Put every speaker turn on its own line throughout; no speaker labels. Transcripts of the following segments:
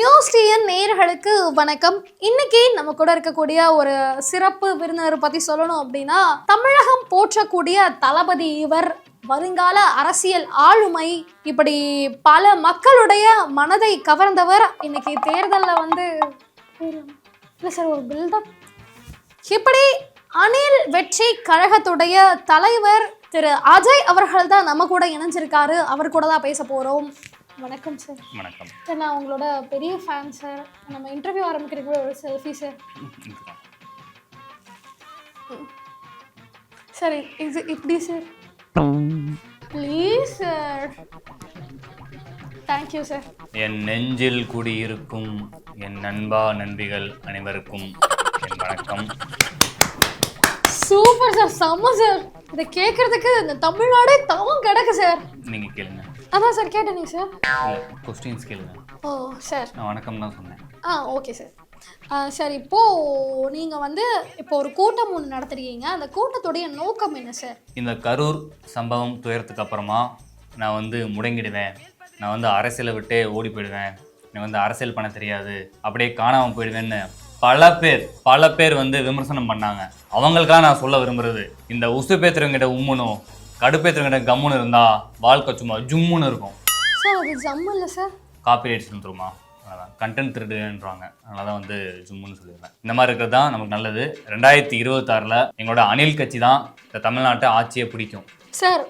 நியூஸ்டியன் நேயர்களுக்கு வணக்கம். இன்னைக்கு நம்ம கூட இருக்கக்கூடிய ஒரு சிறப்பு விருந்தினர் பத்தி சொல்லணும் அப்படின்னா, தமிழகம் போற்றக்கூடிய தளபதி இவர். வருங்கால அரசியல் ஆளுமை, இப்படி பல மக்களுடைய மனதை கவர்ந்தவர். இன்னைக்கு தேர்தலில் வந்து இல்லை சார் ஒரு பில்டப், இப்படி அணில் வெற்றி கழகத்துடைய தலைவர் திரு அஜய் அவர்கள் தான் நம்ம கூட இணைஞ்சிருக்காரு. அவர் கூட தான் பேச போறோம். வணக்கம் சார்.
வணக்கம்
சார். நான் உங்களோட பெரிய ஃபேன் சார். நம்ம இன்டர்வியூ ஆரம்பிக்கிறதுக்கு ஒரு செல்ஃபி சார். சார் இது இப்படி sir, please sir. Thank you sir.
என் நெஞ்சில் குடியிருக்கும் என் நண்பா நண்பிகள் அனைவருக்கும் என் வணக்கம்.
சூப்பர் சார், செம்ம சார். இதை கேட்கறதுக்கு இந்த தமிழ்நாடே தவம் கிடக்கு சார்.
நீங்க கேளுங்க.
அதான் சார் கேட்டேனே சார்.
கொஸ்டின்ஸ் கேளுங்க.
ஓ சார்,
நான் வணக்கம் தான் சொன்னேன்.
Okay sir. சார், இப்போது நீங்கள் வந்து இப்போ ஒரு கூட்டம் ஒன்று நடத்துறீங்க. அந்த கூட்டத்துடைய நோக்கம் என்ன சார்?
இந்த கரூர் சம்பவம் துயரத்துக்கு அப்புறமா நான் வந்து முடங்கிடுவேன், நான் வந்து அரசியலை விட்டே ஓடி போயிடுவேன், எனக்கு வந்து அரசியல் பண்ண தெரியாது, அப்படியே காணாமல் போயிடுவேன்னு பல பேர் வந்து விமர்சனம் பண்ணாங்க. அவங்களுக்காக நான் சொல்ல விரும்புறது, இந்த உசு பேத்துறவங்கிட்ட உம்முனும் கடுப்பேத்துறவங்கிட்ட கம்முன்னு இருந்தா வாழ்க்கை சும்மா ஜும்முன்னு இருக்கும்
சார். அது ஜம்மு இல்லை சார்,
காப்பிரைட்ஸ் வந்துருமா, அதான் கண்டென்ட் திருடுன்றாங்க. அதனால தான் வந்து ஜும்முன்னு சொல்லிடுறேன். இந்த மாதிரி இருக்கிறது தான் நமக்கு நல்லது. 2026 எங்களோட அணில் கட்சி தான் இந்த தமிழ்நாட்டை ஆட்சியை பிடிக்கும்
சார்.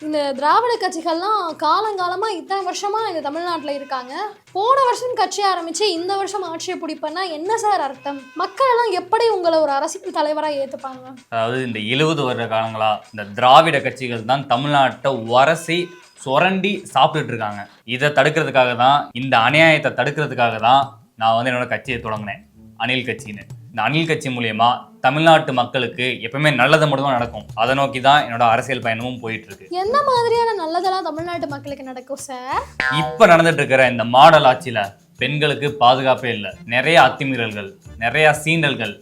இந்த திராவிட கட்சிகள்லாம் காலங்காலமாக இத்தனை வருஷமாக இந்த தமிழ்நாட்டில் இருக்காங்க. போன வருஷம் கட்சி ஆரம்பித்து இந்த வருஷம் ஆட்சியை பிடிப்பேன்னா என்ன சார் அர்த்தம்? மக்கள் எல்லாம் எப்படி உங்களை ஒரு அரசியல் தலைவராக ஏற்றுப்பாங்க?
அதாவது இந்த 70 வருட காலங்களா இந்த திராவிட கட்சிகள் தான் தமிழ்நாட்டை உரசி சுரண்டி சாப்பிட்டுட்டு இருக்காங்க. இதை தடுக்கிறதுக்காக தான், இந்த அநியாயத்தை தடுக்கிறதுக்காக தான் நான் வந்து என்னோட கட்சியை தொடங்கினேன், அணில் கட்சின்னு. இந்த அணில் கட்சி மூலியமா தமிழ்நாட்டு மக்களுக்கு எப்பவுமே நல்லது மட்டும் தான் நடக்கும். அதை நோக்கி தான் என்னோட அரசியல் பயணமும் போயிட்டு இருக்கு.
எந்த மாதிரியான நல்லதெல்லாம் தமிழ்நாட்டு மக்களுக்கு நடக்கும் சார்?
இப்ப நடந்துட்டு இருக்கிற இந்த மாடல் ஆட்சியில பெண்களுக்கு பாதுகாப்பே இல்லை, நிறைய அத்துமீறல்கள், நிறைய சீண்டல்கள்,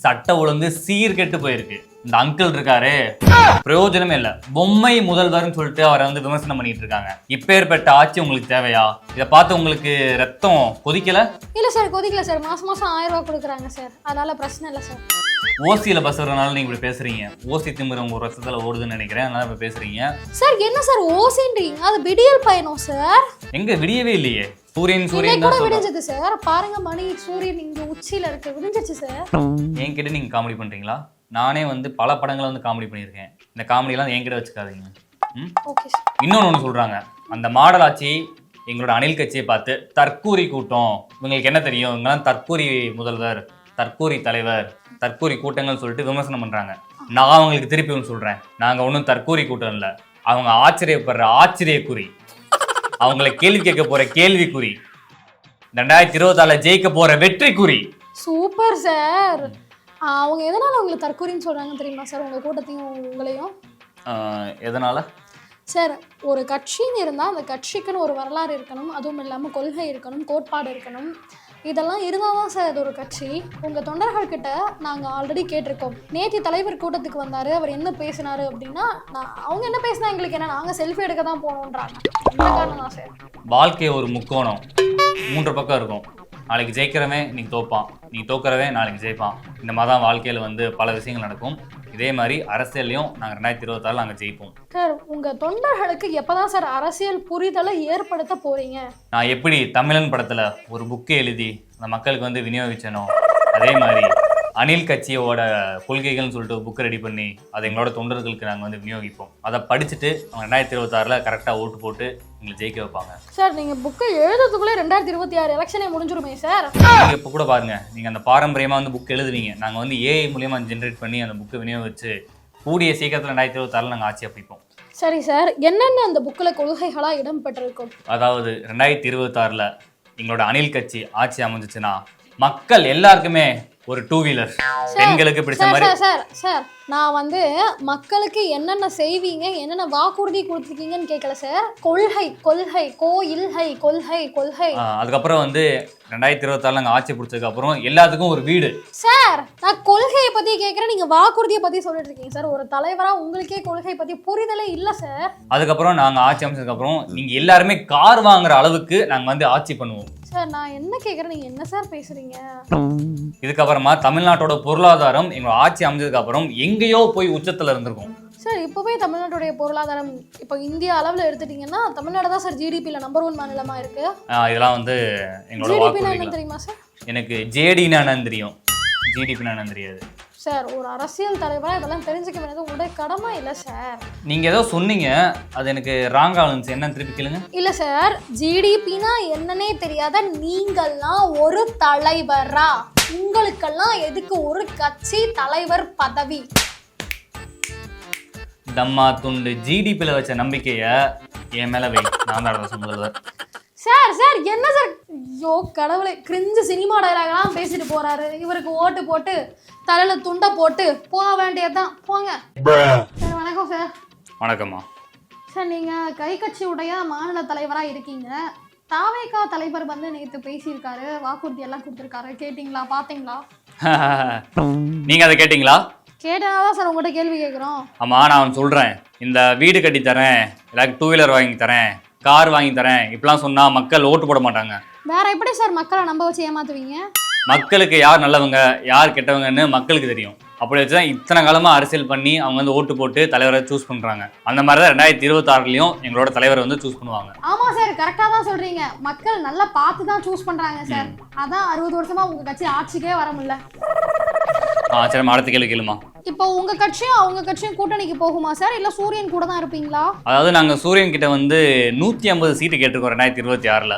சட்ட ஒழுங்கு சீர்கெட்டு போயிருக்கு. இந்த அங்கிள் இருக்காரு, பிரயோஜனமே இல்லை, பொம்மை முதல்வர்னு சொல்லிட்டு அவரை வந்து விமர்சனம் பண்ணிட்டு இருக்காங்க. இப்பேற்பட்ட ஆட்சி உங்களுக்கு தேவையா? இதை பார்த்து உங்களுக்கு ரத்தம் கொதிக்கல?
இல்லை சார், கொதிக்கல சார். மாசம் 1000 ரூபா கொடுக்குறாங்க சார், அதனால பிரச்சனை இல்லை சார்.
ஓசியில பஸ் வரனால நீங்க இப்படி பேசுறீங்க. ஓசி திமுறை உங்க ரத்தத்துல ஓடுதுன்னு நினைக்கிறேன், அதனால இப்ப பேசுறீங்க
சார். என்ன சார் ஓசின்றீங்க? அது விடியல் பயணம் சார்.
எங்க விடியவே இல்லையே. சூரியன்
கூட விடிஞ்சது சார். பாருங்க, மணி சூரியன் இங்க உச்சியில இருக்கு, விடிஞ்சிச்சு சார்.
என்கிட்ட நீங்க காமெடி பண்றீங்களா? நானே வந்து பல படங்களை வந்து காமெடி பண்ணியிருக்கேன். இந்த காமெடியெல்லாம் என்கிட்ட வச்சுக்காதீங்க. இன்னொன்னு சொல்றாங்க, அந்த மாடல் ஆட்சி எங்களோட அணில் கட்சியை பார்த்து தற்கூரி கூட்டம், இவங்களுக்கு என்ன தெரியும், இவங்கெல்லாம் தற்கூரி முதல்வர், தற்கூரி தலைவர், தற்கூரி கூட்டங்கள் சொல்லிட்டு விமர்சனம் பண்றாங்க. நான் அவங்களுக்கு திருப்பி ஒன்று சொல்றேன், நாங்க ஒன்றும் தற்கூரி கூட்டம் இல்லை, அவங்க ஆச்சரியப்படுற ஆச்சரியக்குறி, அவங்களை கேள்வி கேட்க போற கேள்விக்குறி, 2024 ஜெயிக்க போற வெற்றி குறி.
Super sir. அவங்க எதனால உங்களுக்கு தற்கூரின்னு சொல்றாங்க தெரியுமா சார்? உங்க கூட்டத்தையும் உங்களையும்
எதனால
சார்? ஒரு கட்சின்னு இருந்தால் அந்த கட்சிக்குன்னு ஒரு வரலாறு இருக்கணும், அதுவும் இல்லாமல் கொள்கை இருக்கணும், கோட்பாடு இருக்கணும். இதெல்லாம் இருந்தால் தான் சார் அது ஒரு கட்சி. உங்கள் தொண்டர்கள்கிட்ட நாங்கள் ஆல்ரெடி கேட்டிருக்கோம். நேற்று தலைவர் கூட்டத்துக்கு வந்தார், அவர் என்ன பேசினார் அப்படின்னா, அவங்க என்ன பேசினா எங்களுக்கு என்ன, நாங்கள் செல்ஃபி எடுக்க தான் போகணுன்றாங்க. இந்த காரணம் தான் சார்.
வாழ்க்கை ஒரு முக்கோணம், 3 பக்கம் இருக்கும். நாளைக்கு ஜெயிக்கிறவன் நீ தோப்பான், நீ தோக்கிறவன் நாளைக்கு ஜெயிப்பான். இந்த மாதிரி தான் வாழ்க்கையில் வந்து பல விஷயங்கள் நடக்கும். இதே மாதிரி அரசியல்லையும் நாங்கள் 2026 நாங்கள் ஜெயிப்போம்.
சார், உங்கள் தொண்டர்களுக்கு எப்போதான் சார் அரசியல் புரிதலை ஏற்படுத்த போறீங்க?
நான் எப்படி தமிழன் படத்தில் ஒரு புக்கை எழுதி அந்த மக்களுக்கு வந்து விநியோகிச்சனோ, அதே மாதிரி அணில் கட்சியோட கொள்கைகள்னு சொல்லிட்டு புக்கை ரெடி பண்ணி அதை எங்களோட தொண்டர்களுக்கு நாங்கள் வந்து விநியோகிப்போம். அதை படிச்சுட்டு அவங்க 2026 கரெக்டாக ஓட்டு போட்டு எங்களை ஜெயிக்க வைப்பாங்க.
சார், நீங்கள் புக்கை எழுதுறதுக்குள்ளே 2026 எலெக்ஷனே முடிஞ்சிருமே சார்.
நீங்கள் இப்போ கூட பாருங்கள், நீங்கள் அந்த பாரம்பரியமாக வந்து புக் எழுதுவீங்க, நாங்கள் வந்து ஏஐ மூலியமாக ஜென்ரேட் பண்ணி அந்த புக்கை விநியோகிச்சு கூடிய சீக்கிரத்தில் 2026 நாங்கள் ஆட்சியை பிடிப்போம்.
சரி சார், என்னென்ன அந்த புக்கில் கொள்கைகளாக இடம் பெற்றிருக்கும்?
அதாவது 2026 எங்களோட அணில் கட்சி ஆட்சி அமைஞ்சிச்சுன்னா மக்கள் எல்லாருக்குமே ஒரு 2 வீலர், பெண்களுக்கு பிடிச்ச மாதிரி.
சார் சார், நான் வந்து மக்களுக்கு என்னென்ன செய்வீங்க, என்னென்ன வாக்குறுதி கொடுத்துருக்கீங்கன்னு கேட்கல சார். கொள்கை கொள்கை கோயில்கை கொள்கை கொள்கை.
அதுக்கப்புறம் வந்து 2026 நாங்கள் ஆட்சி பிடிச்சதுக்கு அப்புறம் எல்லாத்துக்கும் ஒரு வீடு.
சார், நான் கொள்கையை பத்தி கேட்கறேன், நீங்க வாக்குறுதியை பத்தி சொல்லிட்டு இருக்கீங்க சார். ஒரு தலைவரா உங்களுக்கே கொள்கை பத்தி புரிதலே இல்ல சார்.
அதுக்கப்புறம் நாங்க ஆட்சி அமைச்சதுக்கு அப்புறம் நீங்க எல்லாருமே கார் வாங்குற அளவுக்கு நாங்க வந்து ஆட்சி பண்ணுவோம்.
சார் நான் என்ன கேக்குறேன், நீங்க என்ன சார் பேசுறீங்க?
இதுக்கப்புறமா தமிழ்நாட்டோட பொருளாதாரம் எங்களோட ஆட்சி அமைஞ்சதுக்கு அப்புறம் எங்கேயோ போய் உச்சத்துல இருந்திருக்கும்.
சார் இப்போவே தமிழ்நாட்டுடைய பொருளாதாரம் இப்போ இந்தியா அளவில் எடுத்துட்டீங்கன்னா தமிழ்நாடு தான் சார் ஜிடிபியில் நம்பர் 1 மாநிலமாக இருக்கு.
இதெல்லாம் வந்து எங்களோட
ஜிடிபினா என்ன தெரியுமா சார்?
எனக்கு ஜேடினா என்னன்னு தெரியும், ஜிடிபினா என்னன்னு தெரியாது
சார். ஒரு அரசியல் தலைவராக இதெல்லாம் தெரிஞ்சுக்க வேண்டியது உங்களுடைய கடமை இல்லை சார்.
நீங்க ஏதோ சொன்னீங்க, அது எனக்கு ராங்கா இருந்துச்சு. என்ன திருப்பி கேளுங்க.
இல்லை சார், ஜிடிபினா என்னன்னே தெரியாத நீங்கள்லாம் ஒரு தலைவரா? உங்களுக்கெல்லாம் எதுக்கு ஒரு கட்சி தலைவர் பதவி?
தம்மா துண்டு ஜிடிபியில் வச்ச நம்பிக்கையை என் மேல வை. நான் தான் முதல்வர்.
சார் சார் என்ன சார்? ஐயோ கடவுளை, கிரிஞ்சு சினிமா டைலாக்லாம் பேசிட்டு போறாரு. இவருக்கு ஓட்டு போட்டு தலையில துண்டை போட்டு போக வேண்டியதுதான். போங்க சார். வணக்கம் சார்.
வணக்கம்மா.
சார் நீங்க கை கட்சி உடைய மாநில தலைவராக இருக்கீங்க. தாவேகா தலைவர் வந்து நேற்று பேசியிருக்காரு, வாக்குறுதி எல்லாம் கொடுத்துருக்காரு. கேட்டிங்களா, பார்த்தீங்களா?
நீங்க அதை கேட்டீங்களா?
கேட்டனாதான் சார் உங்கள்கிட்ட கேள்வி கேட்குறோம்.
ஆமா, நான் சொல்றேன், இந்த வீடு கட்டி தரேன், எல்லாருக்கும் 2 வீலர் வாங்கி தரேன், கார் வாங்கி தரேன், இப்படிலாம் சொன்னா மக்கள் ஓட்டு போட மாட்டாங்க.
வேற எப்படி சார் மக்களை நம்ப வச்சு ஏமாத்துவீங்க?
மக்களுக்கு யார் நல்லவங்க யார் கெட்டவங்கன்னு மக்களுக்கு தெரியும். அப்படி வச்சுதான் இத்தனை காலமா அரசியல் பண்ணி அவங்க வந்து ஓட்டு போட்டு தலைவரை சூஸ் பண்றாங்க. அந்த மாதிரி தான் 2026லயும் எங்களோட தலைவரை வந்து சூஸ் பண்ணுவாங்க.
ஆமா சார், கரெக்டா தான் சொல்றீங்க. மக்கள் நல்லா பார்த்து தான் சூஸ் பண்றாங்க சார். அதான் 60 வருஷமா உங்க கட்சி ஆட்சிக்கே வர முடியல.
சரி, அடுத்த கேள்வி கேளுமா.
இப்போ உங்க கட்சியும் அவங்க கட்சியும் கூட்டணிக்கு போகுமா சார், இல்ல சூரியன் கூட தான் இருப்பீங்களா?
அதாவது நாங்க சூரியன் கிட்ட வந்து 150 சீட்டு கேட்டிருக்கோம் 2026ல.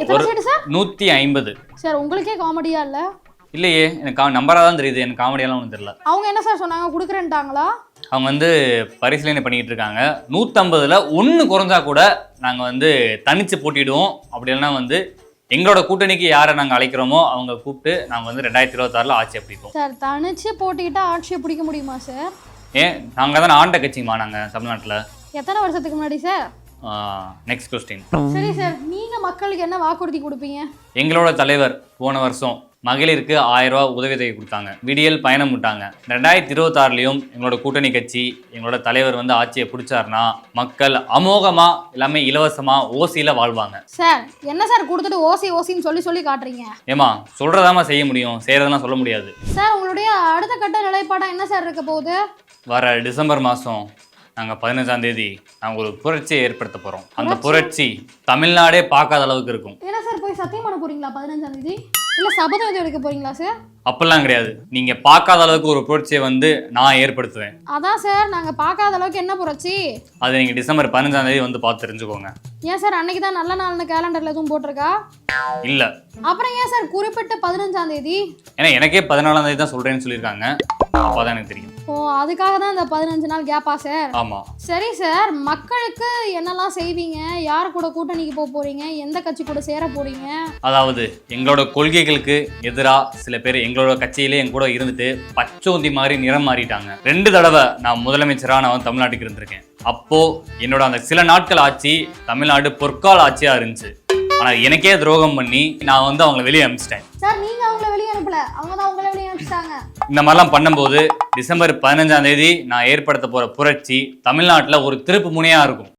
எத்தனை சீட்டு சார்?
150.
சார் உங்களுக்கே காமெடியா இல்ல?
இல்லையே, எனக்கு நம்பரா தான் தெரியுது, எனக்கு காமெடியெல்லாம் ஒன்றும் தெரியல.
அவங்க என்ன சார் சொன்னாங்க, கொடுக்குறேன்ட்டாங்களா?
அவங்க வந்து பரிசீலனை பண்ணிட்டு இருக்காங்க. 150ல 1 குறைஞ்சா கூட நாங்க வந்து தனிச்சு போட்டிடுவோம். அப்படி இல்லைன்னா வந்து எங்களோட கூட்டணிக்கு யாரை நாங்கள் அழைக்கிறோமோ அவங்க கூப்பிட்டு நாங்கள் வந்து 2026ல ஆட்சியை பிடிப்போம்.
சார் தனிச்சு போட்டிக்கிட்டா ஆட்சியை பிடிக்க முடியுமா சார்?
ஏன், நாங்கள் தான் ஆண்ட கட்சிமா நாங்கள் தமிழ்நாட்டில்.
எத்தனை வருஷத்துக்கு முன்னாடி சார்?
Next question.
சரி சார், நீங்க மக்களுக்கு என்ன வாக்குறுதி கொடுப்பீங்க?
எங்களோட தலைவர் போன வருஷம் மகளிருக்கு 1000 ரூபா உதவித்தொகை கொடுத்தாங்க, விடியல் பயணம் விட்டாங்க. 2026லயும் எங்களோட கூட்டணி கட்சி எங்களோட தலைவர் வந்து ஆட்சியை பிடிச்சாருன்னா மக்கள் அமோகமா எல்லாமே இலவசமா ஓசியில வாழ்வாங்க.
சார் என்ன சார் கொடுத்துட்டு ஓசின்னு சொல்லி காட்டுறீங்க?
ஏமா, சொல்றதாமா செய்ய முடியும், செய்யறதெல்லாம் சொல்ல முடியாது.
சார் உங்களுடைய அடுத்த கட்ட நிலைப்பாடம் என்ன சார் இருக்க போகுது?
வர டிசம்பர் மாதம் நாங்கள் 15ஆம் தேதி நாங்கள் ஒரு புரட்சியை ஏற்படுத்த போகிறோம். அந்த புரட்சி தமிழ்நாடே பார்க்காத அளவுக்கு இருக்கும்.
என்ன சார் போய் சத்தியம் பண்ண போறீங்களா 15ஆம் தேதி? இல்லை சபதம் எதுவும் எடுக்க போறீங்களா சார்?
அப்படிலாம் கிடையாது. நீங்கள் பார்க்காத அளவுக்கு ஒரு புரட்சியை வந்து நான் ஏற்படுத்துவேன்.
அதான் சார், நாங்கள் பார்க்காத அளவுக்கு என்ன புரட்சி?
அதை நீங்கள் டிசம்பர் 15ஆம் தேதி வந்து பார்த்து தெரிஞ்சுக்கோங்க.
ஏன் சார் அன்னைக்கு தான் நல்ல நாள்னு கேலண்டர்ல எதுவும் போட்டிருக்கா?
இல்லை.
அப்புறம் ஏன் சார் குறிப்பிட்ட 15ஆம் தேதி?
ஏன்னா எனக்கே 14ஆம் தேதி தான் சொல்கிறேன்னு சொல்லியிருக்காங்க. அப்போதான் எனக்கு தெரியும்.
ஓ, அதுக்காக தான் இந்த 15 நாள் கேப்பா சார்?
ஆமாம்.
சரி சார், மக்களுக்கு என்னெல்லாம் செய்வீங்க? யார் கூட கூட்டணிக்கு போக போறீங்க? எந்த கட்சி கூட சேர போறீங்க?
அதாவது எங்களோட கொள்கைகளுக்கு எதிராக சில பேர் எங்களோட கட்சியிலே என் கூட இருந்துட்டு பச்சோந்தி மாதிரி நிறம் மாறிட்டாங்க. 2 தடவை நான் முதலமைச்சராக நான் தமிழ்நாட்டுக்கு இருந்திருக்கேன். அப்போ என்னோட அந்த சில நாட்கள் ஆட்சி தமிழ்நாடு பொற்கால ஆட்சியா இருந்துச்சு. ஆனா எனக்கே துரோகம் பண்ணி நான் வந்து அவங்களை வெளியே அனுப்பிச்சிட்டேன்.
சார் நீங்க அவங்கள வெளியே அனுப்பல, அவங்க தான் உங்களை வெளியே அனுப்பிச்சிட்டாங்க.
இந்த மாதிரிலாம் பண்ணும்போது டிசம்பர் 15ஆம் தேதி நான் ஏற்படுத்த போற புரட்சி தமிழ்நாட்டில் ஒரு திருப்பு முனையா இருக்கும்.